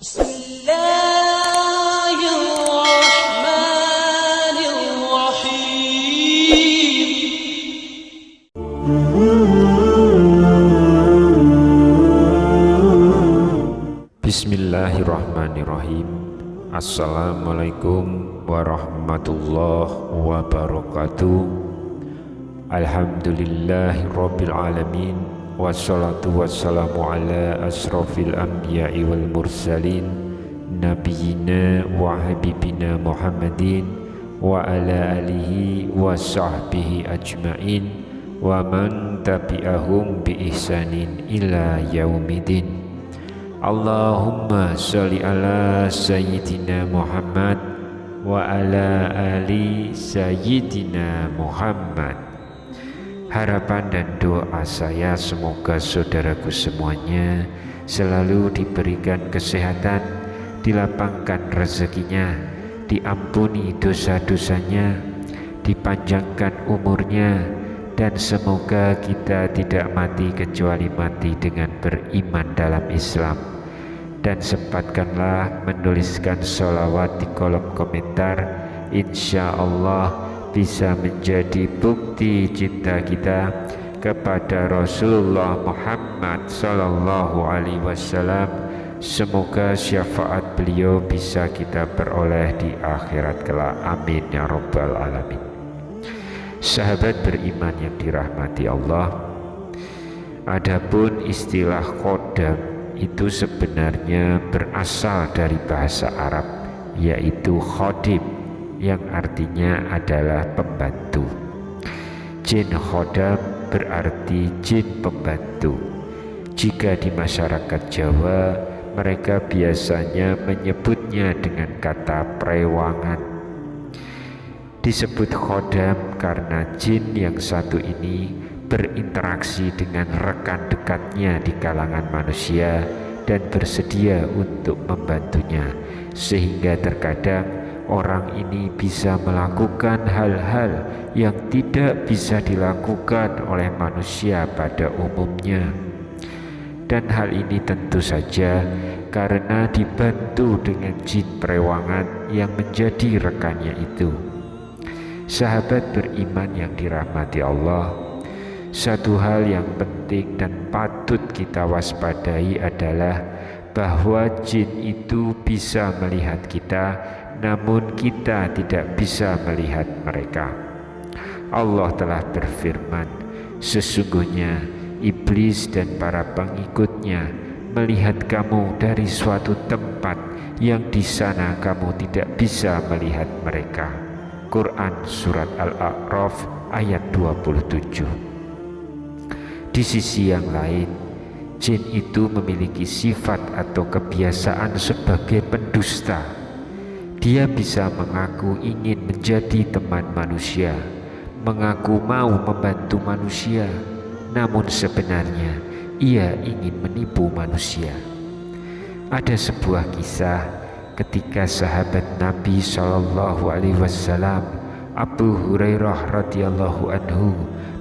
Bismillahirrahmanirrahim. Assalamualaikum warahmatullahi wabarakatuh. Alhamdulillahirabbil alamin. Wassalatu wassalamu ala asrofil anbiya'i wal mursalin, nabiyina wa habibina Muhammadin wa ala alihi wa sahbihi ajmain wa man tabi'ahum bi ihsanin ila yaumidin. Allahumma sholli ala sayyidina Muhammad wa ala ali sayyidina Muhammad. Harapan dan doa saya semoga saudaraku semuanya selalu diberikan kesehatan, dilapangkan rezekinya, diampuni dosa-dosanya, dipanjangkan umurnya, dan semoga kita tidak mati kecuali mati dengan beriman dalam Islam. Dan sempatkanlah menuliskan sholawat di kolom komentar, insya Allah bisa menjadi bukti cinta kita kepada Rasulullah Muhammad Sallallahu Alaihi Wasallam. Semoga syafaat beliau bisa kita peroleh di akhirat kelak. Amin ya rabbal alamin. Sahabat beriman yang dirahmati Allah, adapun istilah khodam itu sebenarnya berasal dari bahasa Arab, yaitu khodim, yang artinya adalah pembantu. Jin khodam berarti jin pembantu. Jika di masyarakat Jawa, mereka biasanya menyebutnya dengan kata prewangan. Disebut khodam karena jin yang satu ini berinteraksi dengan rekan dekatnya di kalangan manusia dan bersedia untuk membantunya, sehingga terkadang orang ini bisa melakukan hal-hal yang tidak bisa dilakukan oleh manusia pada umumnya. Dan hal ini tentu saja karena dibantu dengan jin prewangan yang menjadi rekannya itu. Sahabat beriman yang dirahmati Allah, satu hal yang penting dan patut kita waspadai adalah bahwa jin itu bisa melihat kita, namun kita tidak bisa melihat mereka. Allah telah berfirman, sesungguhnya iblis dan para pengikutnya melihat kamu dari suatu tempat yang di sana kamu tidak bisa melihat mereka. Quran Surat Al-A'raf ayat 27. Di sisi yang lain, jin itu memiliki sifat atau kebiasaan sebagai pendusta. Dia bisa mengaku ingin menjadi teman manusia, mengaku mau membantu manusia, namun sebenarnya ia ingin menipu manusia. Ada sebuah kisah ketika sahabat Nabi Shallallahu Alaihi Wasallam Abu Hurairah radhiyallahu anhu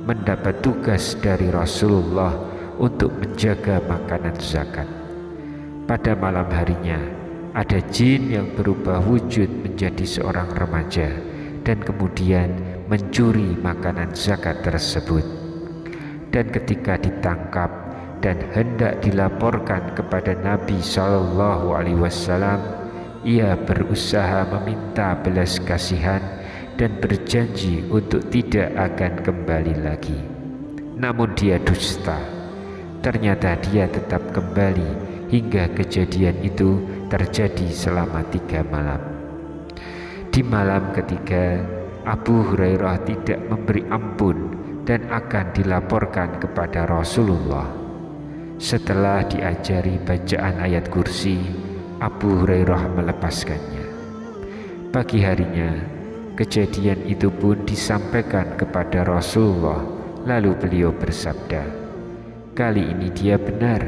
mendapat tugas dari Rasulullah untuk menjaga makanan zakat. Pada malam harinya, ada jin yang berubah wujud menjadi seorang remaja dan kemudian mencuri makanan zakat tersebut. Dan ketika ditangkap dan hendak dilaporkan kepada Nabi Shallallahu Alaihi Wasallam, ia berusaha meminta belas kasihan dan berjanji untuk tidak akan kembali lagi. Namun dia dusta. Ternyata dia tetap kembali hingga kejadian itu terjadi selama 3 malam. Di malam ketiga, Abu Hurairah tidak memberi ampun dan akan dilaporkan kepada Rasulullah. Setelah diajari bacaan ayat kursi, Abu Hurairah melepaskannya. Pagi harinya, kejadian itu pun disampaikan kepada Rasulullah, lalu beliau bersabda, kali ini dia benar,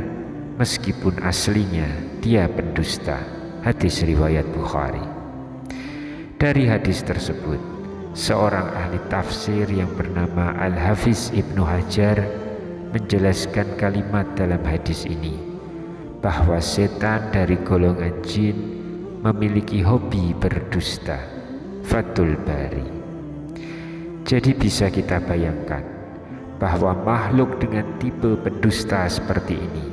meskipun aslinya dia pendusta. Hadis riwayat Bukhari. Dari hadis tersebut, seorang ahli tafsir yang bernama Al-Hafiz Ibnu Hajar menjelaskan kalimat dalam hadis ini bahwa setan dari golongan jin memiliki hobi berdusta. Fathul Bari. Jadi bisa kita bayangkan bahwa makhluk dengan tipe pendusta seperti ini,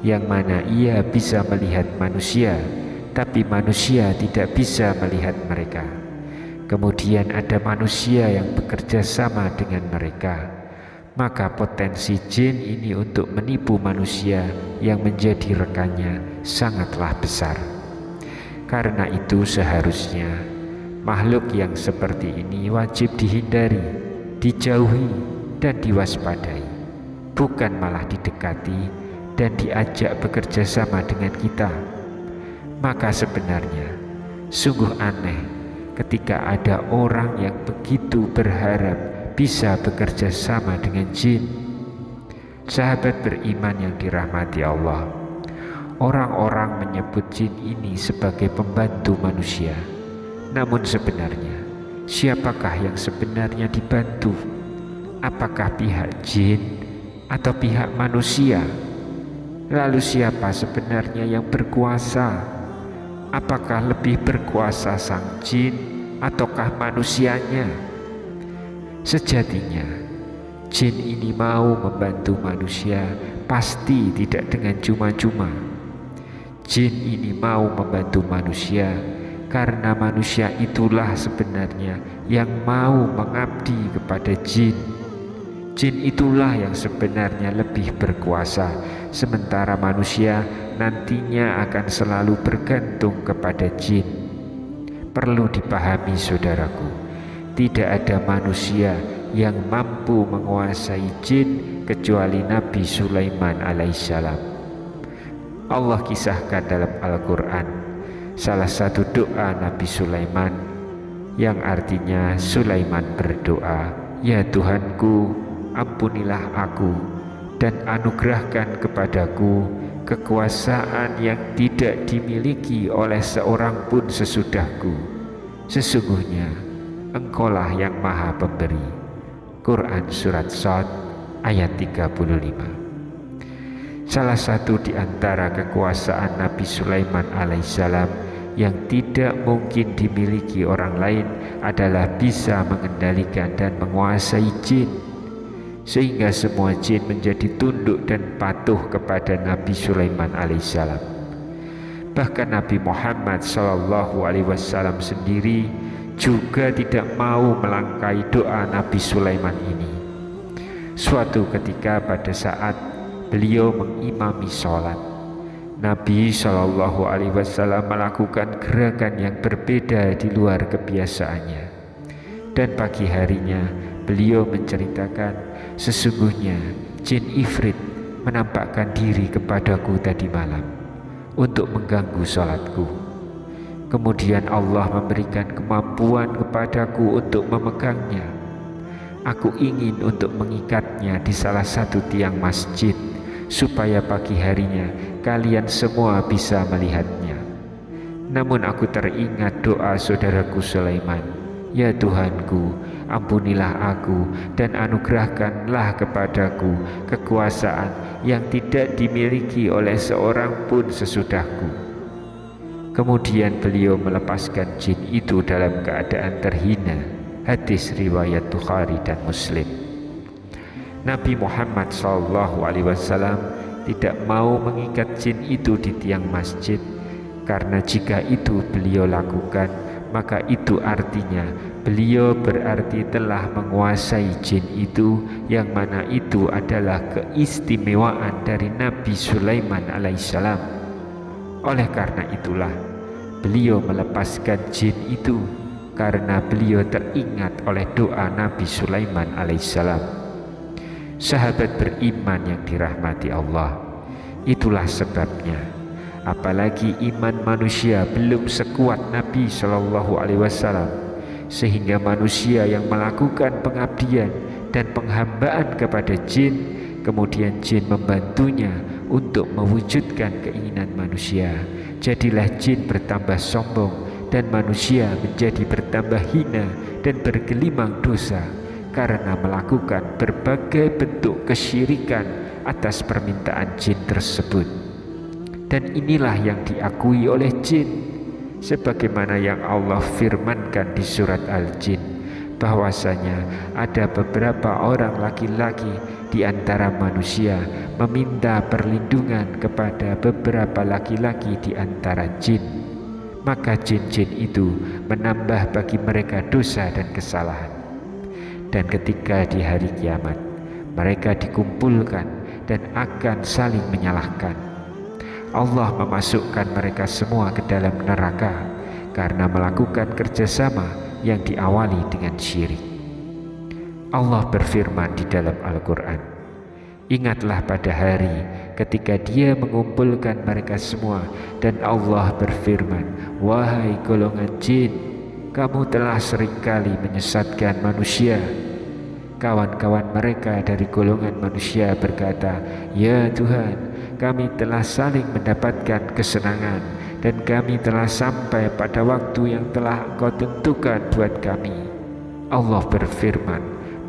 yang mana ia bisa melihat manusia, tapi manusia tidak bisa melihat mereka. Kemudian ada manusia yang bekerja sama dengan mereka, maka potensi jin ini untuk menipu manusia yang menjadi rekannya sangatlah besar. Karena itu seharusnya makhluk yang seperti ini wajib dihindari, dijauhi, dan diwaspadai, bukan malah didekati dan diajak bekerja sama dengan kita. Maka sebenarnya sungguh aneh ketika ada orang yang begitu berharap bisa bekerja sama dengan jin. Sahabat beriman yang dirahmati Allah, orang-orang menyebut jin ini sebagai pembantu manusia. Namun sebenarnya, siapakah yang sebenarnya dibantu? Apakah pihak jin atau pihak manusia? Lalu siapa sebenarnya yang berkuasa? Apakah lebih berkuasa sang jin ataukah manusianya? Sejatinya, jin ini mau membantu manusia pasti tidak dengan cuma-cuma. Jin ini mau membantu manusia karena manusia itulah sebenarnya yang mau mengabdi kepada jin. Jin itulah yang sebenarnya lebih berkuasa, sementara manusia nantinya akan selalu bergantung kepada jin. Perlu dipahami saudaraku, tidak ada manusia yang mampu menguasai jin kecuali Nabi Sulaiman alaihissalam. Allah kisahkan dalam Al-Quran salah satu doa Nabi Sulaiman, yang artinya Sulaiman berdoa, "Ya Tuhanku, ampunilah aku dan anugerahkan kepadaku kekuasaan yang tidak dimiliki oleh seorang pun sesudahku. Sesungguhnya Engkaulah yang Maha Pemberi." Quran Surat Shad ayat 35. Salah satu di antara kekuasaan Nabi Sulaiman alaihissalam yang tidak mungkin dimiliki orang lain adalah bisa mengendalikan dan menguasai jin, sehingga semua jin menjadi tunduk dan patuh kepada Nabi Sulaiman alaihissalam. Bahkan Nabi Muhammad SAW sendiri juga tidak mau melangkai doa Nabi Sulaiman ini. Suatu ketika pada saat beliau mengimami sholat, Nabi SAW melakukan gerakan yang berbeda di luar kebiasaannya. Dan pagi harinya beliau menceritakan, "Sesungguhnya jin ifrit menampakkan diri kepadaku tadi malam untuk mengganggu sholatku. Kemudian Allah memberikan kemampuan kepadaku untuk memegangnya. Aku ingin untuk mengikatnya di salah satu tiang masjid, supaya pagi harinya kalian semua bisa melihatnya. Namun aku teringat doa saudaraku Sulaiman, 'Ya Tuhanku, ampunilah aku dan anugerahkanlah kepadaku kekuasaan yang tidak dimiliki oleh seorang pun sesudahku.' Kemudian beliau melepaskan jin itu dalam keadaan terhina. Hadis riwayat Bukhari dan Muslim. Nabi Muhammad SAW tidak mau mengikat jin itu di tiang masjid, karena jika itu beliau lakukan, maka itu artinya beliau berarti telah menguasai jin itu, yang mana itu adalah keistimewaan dari Nabi Sulaiman alaihissalam. Oleh karena itulah beliau melepaskan jin itu, karena beliau teringat oleh doa Nabi Sulaiman alaihissalam. Sahabat beriman yang dirahmati Allah, itulah sebabnya apalagi iman manusia belum sekuat Nabi SAW, sehingga manusia yang melakukan pengabdian dan penghambaan kepada jin, kemudian jin membantunya untuk mewujudkan keinginan manusia, jadilah jin bertambah sombong dan manusia menjadi bertambah hina dan bergelimang dosa karena melakukan berbagai bentuk kesyirikan atas permintaan jin tersebut. Dan inilah yang diakui oleh jin, sebagaimana yang Allah firmankan di surat Al-Jin, bahwasanya ada beberapa orang laki-laki di antara manusia meminta perlindungan kepada beberapa laki-laki di antara jin, maka jin-jin itu menambah bagi mereka dosa dan kesalahan. Dan ketika di hari kiamat mereka dikumpulkan dan akan saling menyalahkan, Allah memasukkan mereka semua ke dalam neraka karena melakukan kerjasama yang diawali dengan syirik. Allah berfirman di dalam Al-Quran, ingatlah pada hari ketika Dia mengumpulkan mereka semua dan Allah berfirman, wahai golongan jin, kamu telah seringkali menyesatkan manusia. Kawan-kawan mereka dari golongan manusia berkata, ya Tuhan, kami telah saling mendapatkan kesenangan dan kami telah sampai pada waktu yang telah Engkau tentukan buat kami. Allah berfirman,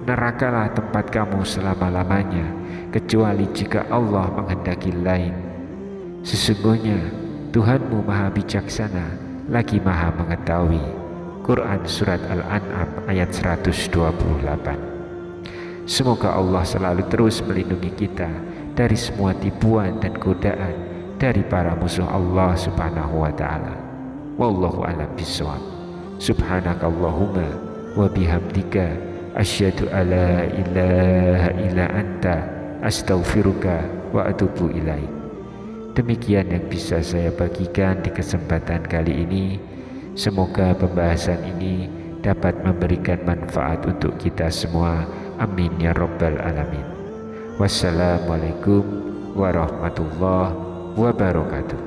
nerakalah tempat kamu selama-lamanya, kecuali jika Allah menghendaki lain. Sesungguhnya Tuhanmu maha bijaksana, lagi maha mengetahui. Quran Surat Al-An'am ayat 128. Semoga Allah selalu terus melindungi kita dari semua tipuan dan godaan dari para musuh Allah Subhanahu wa ta'ala. Wallahu a'lam bishawab. Subhanakallahumma wa bihamdika asyhadu alla ilaha illa anta astaghfiruka wa atubu ilaik. Demikian yang bisa saya bagikan di kesempatan kali ini. Semoga pembahasan ini dapat memberikan manfaat untuk kita semua. Amin ya rabbal alamin. Wassalamualaikum warahmatullahi wabarakatuh.